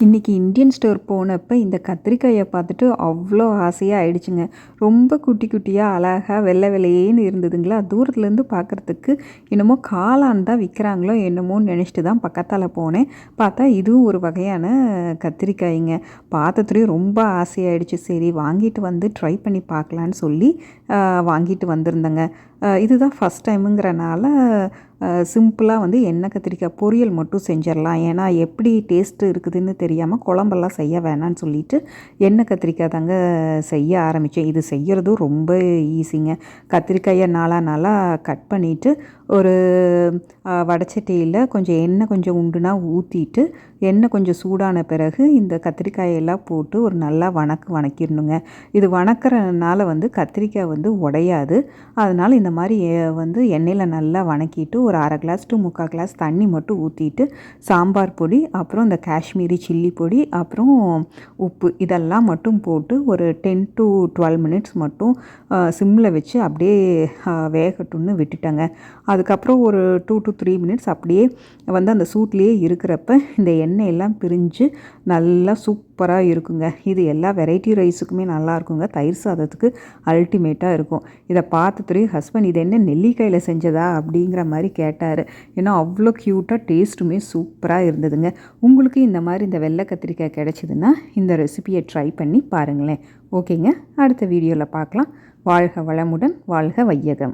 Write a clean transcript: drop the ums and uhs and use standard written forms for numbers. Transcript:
இன்றைக்கி Indian store போனப்போ இந்த கத்திரிக்காயை பார்த்துட்டு அவ்வளோ ஆசையாக ஆயிடுச்சுங்க. ரொம்ப குட்டி குட்டியாக அழகாக வெள்ளை வெள்ளையேன்னு இருந்ததுங்களா. தூரத்துலேருந்து பார்க்குறதுக்கு என்னமோ காளான் தான் விற்கிறாங்களோ என்னமோன்னு நினச்சிட்டு தான் பக்கத்தால் போனேன். பார்த்தா இதுவும் ஒரு வகையான கத்திரிக்காய்ங்க. பார்த்ததுலேயும் ரொம்ப ஆசையாயிடுச்சு. சரி வாங்கிட்டு வந்து ட்ரை பண்ணி பார்க்கலான்னு சொல்லி வாங்கிட்டு வந்திருந்தேங்க. இதுதான் ஃபஸ்ட் டைமுங்கிறனால சிம்பிளாக வந்து எண்ணெய் கத்திரிக்காய் பொரியல் மட்டும் செஞ்சிடலாம். ஏன்னா எப்படி டேஸ்ட்டு இருக்குதுன்னு தெரியாமல் குழம்பெல்லாம் செய்ய வேணான்னு சொல்லிட்டு எண்ணெய் கத்திரிக்காய் தாங்க செய்ய ஆரம்பித்தேன். இது செய்கிறதும் ரொம்ப ஈஸிங்க. கத்திரிக்காயை நாளாக கட் பண்ணிவிட்டு ஒரு வடச்சட்டியில் கொஞ்சம் எண்ணெய் கொஞ்சம் உண்டுனா ஊற்றிட்டு எண்ணெய் கொஞ்சம் சூடான பிறகு இந்த கத்திரிக்காயெல்லாம் போட்டு ஒரு நல்லா வணக்கிடணுங்க. இது வணக்கிறனால வந்து கத்திரிக்காய் வந்து உடையாது. அதனால் இந்த மாதிரி வந்து எண்ணெயில் நல்லா வணக்கிட்டு ஒரு அரை கிளாஸ் டு 3/4 கிளாஸ் தண்ணி மட்டும் ஊற்றிட்டு சாம்பார் பொடி, அப்புறம் இந்த காஷ்மீரி சில்லி பொடி, அப்புறம் உப்பு இதெல்லாம் மட்டும் போட்டு ஒரு 10 to 12 மினிட்ஸ் மட்டும் சிம்மில் வச்சு அப்படியே வேகட்டும்னு விட்டுட்டேங்க. அதுக்கப்புறம் ஒரு 2 to 3 மினிட்ஸ் அப்படியே வந்து அந்த சூட்லேயே இருக்கிறப்ப இந்த எண்ணெயெல்லாம் பிரிஞ்சு நல்லா சூப்பராக இருக்குங்க. இது எல்லா வெரைட்டி ரைஸுக்குமே நல்லா இருக்குங்க. தயிர் சாதத்துக்கு அல்டிமேட்டாக இருக்கும். இதை பார்த்துட்டு ஹஸ்பண்ட் இது என்ன நெல்லிக்காயில் செஞ்சதா அப்படிங்கிற மாதிரி கேட்டார். ஏன்னா அவ்வளோ க்யூட்டாக டேஸ்ட்டுமே சூப்பராக இருந்ததுங்க. உங்களுக்கு இந்த மாதிரி இந்த வெள்ளை கத்திரிக்காய் கிடச்சிதுன்னா இந்த ரெசிபியை ட்ரை பண்ணி பாருங்களேன். ஓகேங்க, அடுத்த வீடியோவில் பார்க்கலாம். வாழ்க வளமுடன், வாழ்க வையகம்.